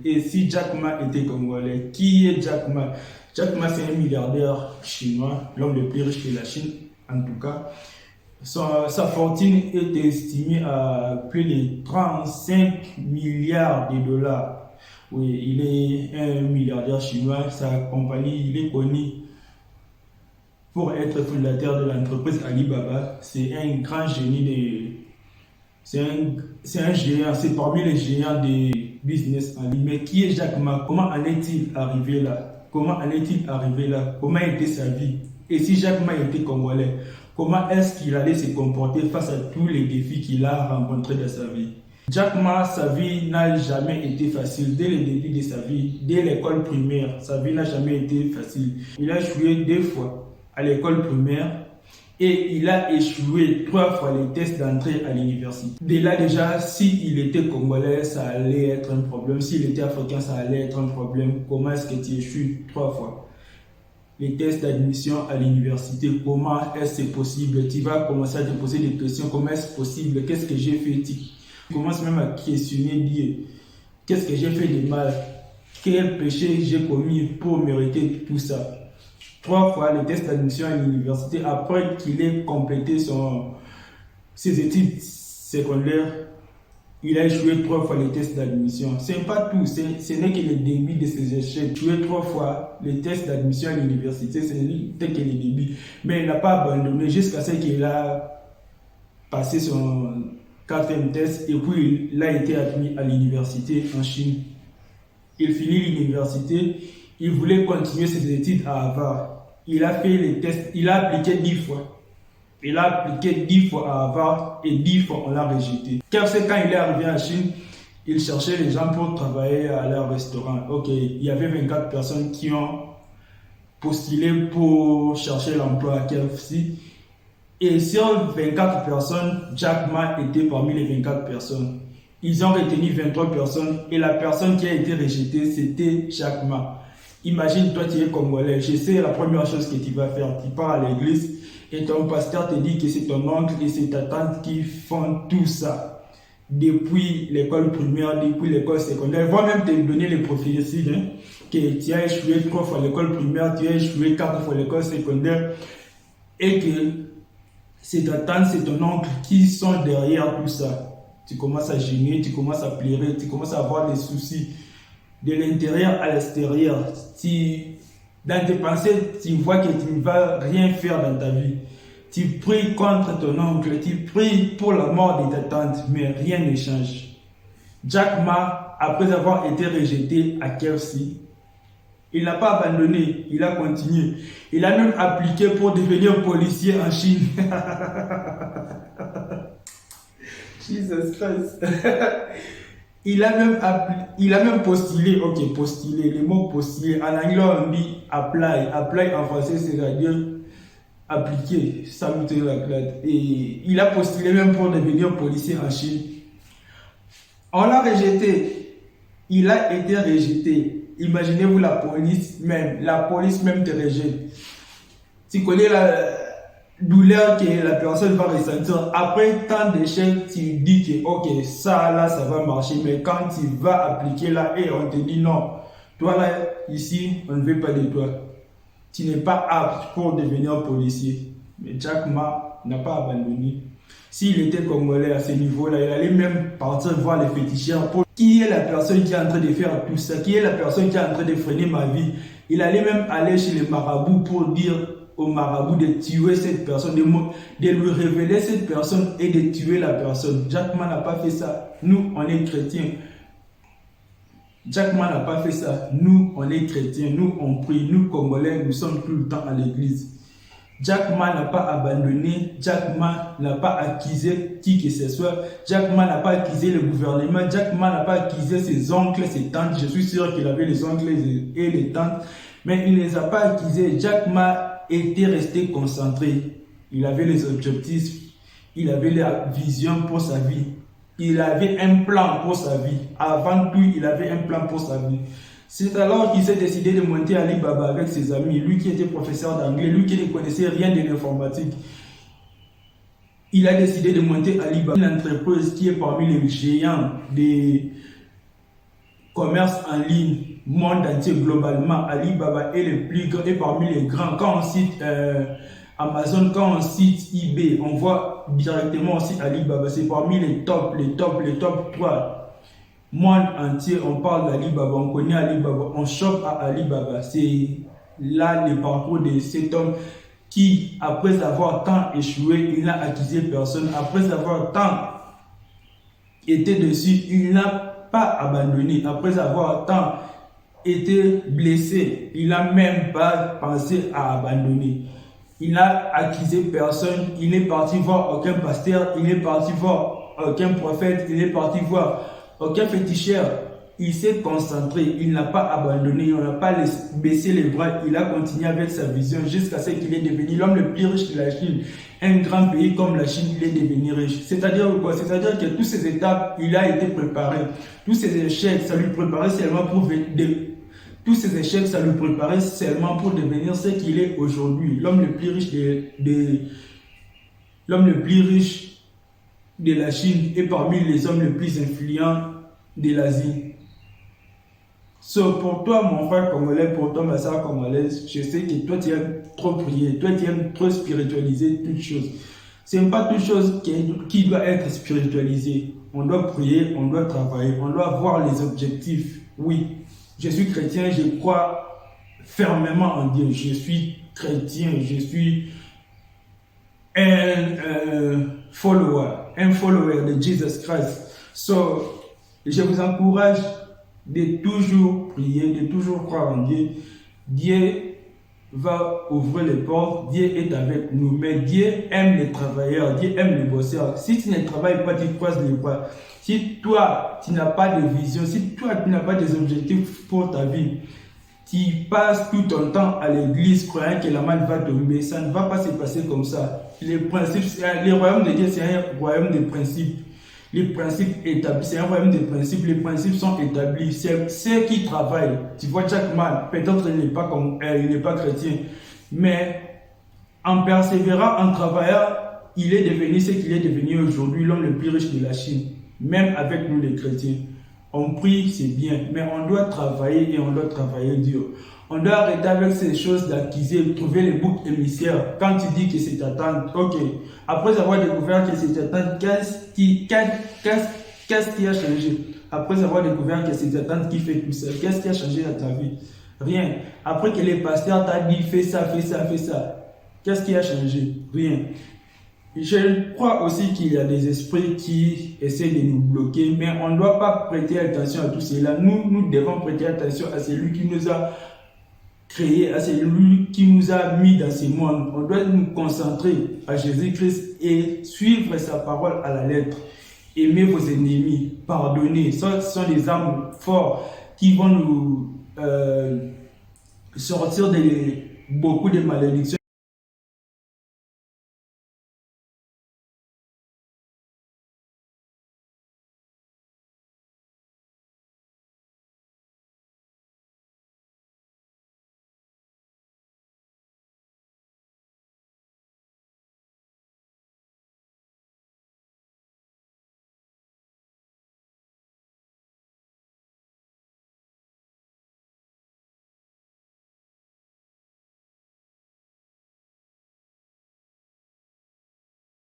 Et si Jack Ma était congolais, qui est Jack Ma? Jack Ma, c'est un milliardaire chinois, l'homme le plus riche de la Chine, en tout cas. Sa fortune est estimée à plus de 35 milliards de dollars. Oui, il est un milliardaire chinois. Sa compagnie, il est connu pour être fondateur de l'entreprise Alibaba. C'est un grand génie c'est un géant, c'est parmi les géants des business en ligne. Mais qui est Jack Ma? Comment en est-il arrivé là? Comment en est-il arrivé là? Comment était sa vie? Et si Jack Ma était congolais, comment est-ce qu'il allait se comporter face à tous les défis qu'il a rencontrés dans sa vie? Jack Ma, sa vie n'a jamais été facile. Dès le début de sa vie, dès l'école primaire, sa vie n'a jamais été facile. Il a échoué 2 fois à l'école primaire et il a échoué 3 fois les tests d'entrée à l'université. Dès là déjà, s'il était congolais, ça allait être un problème. S'il était africain, ça allait être un problème. Comment est-ce que tu échoues 3 fois les tests d'admission à l'université? Comment est-ce possible? Tu vas commencer à te poser des questions. Comment est-ce possible? Qu'est-ce que j'ai fait? Tu commences même à questionner Dieu. Qu'est-ce que j'ai fait de mal? Quel péché j'ai commis pour mériter tout ça? 3 fois les tests d'admission à l'université après qu'il ait complété ses études secondaires. Il a échoué 3 fois les tests d'admission. Ce n'est pas tout, ce n'est que le début de ses échecs. Échoué 3 fois les tests d'admission à l'université, ce n'était que le début. Mais il n'a pas abandonné jusqu'à ce qu'il a passé son 4e test et puis il a été admis à l'université en Chine. Il finit l'université, il voulait continuer ses études à Harvard. Il a fait les tests, il a appliqué 10 fois. Il a appliqué 10 fois à Harvard et 10 fois on l'a rejeté. Car c'est quand il est arrivé en Chine, il cherchait les gens pour travailler à leur restaurant. Ok, il y avait 24 personnes qui ont postulé pour chercher l'emploi à KFC. Et sur 24 personnes, Jack Ma était parmi les 24 personnes. Ils ont retenu 23 personnes et la personne qui a été rejetée, c'était Jack Ma. Imagine, toi, tu es congolais. Je sais la première chose que tu vas faire. Tu pars à l'église et ton pasteur te dit que c'est ton oncle et c'est ta tante qui font tout ça. Depuis l'école primaire, depuis l'école secondaire. Ils vont même te donner les prophéties. Que tu as échoué 3 fois à l'école primaire, tu as échoué 4 fois à l'école secondaire. Et que c'est ta tante, c'est ton oncle qui sont derrière tout ça. Tu commences à gêner, tu commences à pleurer, tu commences à avoir des soucis de l'intérieur à l'extérieur. Dans tes pensées, tu vois que tu ne vas rien faire dans ta vie. Tu pries contre ton oncle, tu pries pour la mort de ta tante, mais rien ne change. Jack Ma, après avoir été rejeté à KFC, il n'a pas abandonné, il a continué. Il a même appliqué pour devenir policier en Chine. Jesus Christ. Il a même postulé, ok, postulé, le mot postulé, en anglais on dit apply, apply en français c'est-à-dire appliquer, ça me tient la clade. Et il a postulé même pour devenir policier en Chine. On l'a rejeté, il a été rejeté. Imaginez-vous la police même te rejette. Tu connais la douleur que la personne va ressentir. Après tant d'échecs, tu dis que ok, ça là, ça va marcher. Mais quand tu vas appliquer là et on te dit non, toi là, ici, on ne veut pas de toi. Tu n'es pas apte pour devenir policier. Mais Jack Ma n'a pas abandonné. S'il était congolais à ce niveau-là, il allait même partir voir les féticheurs pour qui est la personne qui est en train de faire tout ça, qui est la personne qui est en train de freiner ma vie. Il allait même aller chez les marabouts pour dire au marabout de tuer cette personne, de lui révéler cette personne et de tuer la personne. Jack Ma n'a pas fait ça. Nous, on est chrétiens. Jack Ma n'a pas fait ça. Nous, on est chrétiens. Nous, on prie. Nous, Congolais, nous sommes tout le temps à l'église. Jack Ma n'a pas abandonné. Jack Ma n'a pas accusé qui que ce soit. Jack Ma n'a pas accusé le gouvernement. Jack Ma n'a pas accusé ses oncles, ses tantes. Je suis sûr qu'il avait les oncles et les tantes. Mais il ne les a pas accusés. Jack Ma était resté concentré. Il avait les objectifs. Il avait la vision pour sa vie. Il avait un plan pour sa vie. Avant tout, il avait un plan pour sa vie. C'est alors qu'il s'est décidé de monter à Alibaba avec ses amis. Lui qui était professeur d'anglais, lui qui ne connaissait rien de l'informatique. Il a décidé de monter à Alibaba, une entreprise qui est parmi les géants commerce en ligne, monde entier globalement, Alibaba est le plus grand et parmi les grands. Quand on cite Amazon, quand on cite eBay, on voit directement aussi Alibaba. C'est parmi les top 3. Monde entier, on parle d'Alibaba, on connaît Alibaba, on chope à Alibaba. C'est là le parcours de cet homme qui, après avoir tant échoué, il n'a accusé personne. Après avoir tant été dessus, il n'a pas abandonné. Après avoir tant été blessé, il n'a même pas pensé à abandonner. Il n'a accusé personne, il n'est parti voir aucun pasteur, il n'est parti voir aucun prophète, il n'est parti voir aucun féticheur. Il s'est concentré, il n'a pas abandonné, il n'a pas baissé les bras, il a continué avec sa vision jusqu'à ce qu'il est devenu l'homme le plus riche de la Chine. Un grand pays comme la Chine, il est devenu riche. C'est-à-dire quoi? C'est-à-dire que toutes ces étapes, il a été préparé. Tous ces échecs, ça lui préparait seulement pour tous ces échecs, ça lui préparait seulement pour devenir ce qu'il est aujourd'hui, l'homme le plus riche l'homme le plus riche de la Chine et parmi les hommes les plus influents de l'Asie. So, pour toi, mon frère congolais, pour toi, ma soeur congolaise, je sais que toi, tu aimes trop prier, toi, tu aimes trop spiritualiser toutes choses. Ce n'est pas toute chose qui doit être spiritualisée. On doit prier, on doit travailler, on doit voir les objectifs. Oui, je suis chrétien, je crois fermement en Dieu. Je suis chrétien, je suis un follower de Jesus Christ. So, je vous encourage de toujours prier, de toujours croire en Dieu. Dieu va ouvrir les portes, Dieu est avec nous, mais Dieu aime les travailleurs, Dieu aime les bosseurs. Si tu ne travailles pas, tu croises les bras. Si toi, tu n'as pas de vision, si toi, tu n'as pas des objectifs pour ta vie, tu passes tout ton temps à l'église croyant que la main va tomber, ça ne va pas se passer comme ça. Le royaume de Dieu, c'est un royaume de principes. Les principes établis, c'est un royaume de principes, les principes sont établis. C'est ceux qui travaillent. Tu vois, Jack Ma, peut-être il n'est pas chrétien, mais en persévérant, en travaillant, il est devenu ce qu'il est devenu aujourd'hui, l'homme le plus riche de la Chine, même avec nous les chrétiens. On prie, c'est bien, mais on doit travailler et on doit travailler dur. On doit arrêter avec ces choses d'accuser, trouver les boucs émissaires. Quand tu dis que c'est ta tante, ok. Après avoir découvert que c'est ta tante, qu'est-ce qui a changé? Après avoir découvert que c'est ta tante qui fait tout ça, qu'est-ce qui a changé dans ta vie? Rien. Après que les pasteurs t'ont dit fais ça, fais ça, fais ça, qu'est-ce qui a changé? Rien. Je crois aussi qu'il y a des esprits qui essaient de nous bloquer, mais on ne doit pas prêter attention à tout cela. Nous devons prêter attention à celui qui nous a créé, à celui qui nous a mis dans ce monde. On doit nous concentrer à Jésus-Christ et suivre sa parole à la lettre. Aimez vos ennemis, pardonnez. Ce sont des armes fortes qui vont nous sortir de beaucoup de malédictions.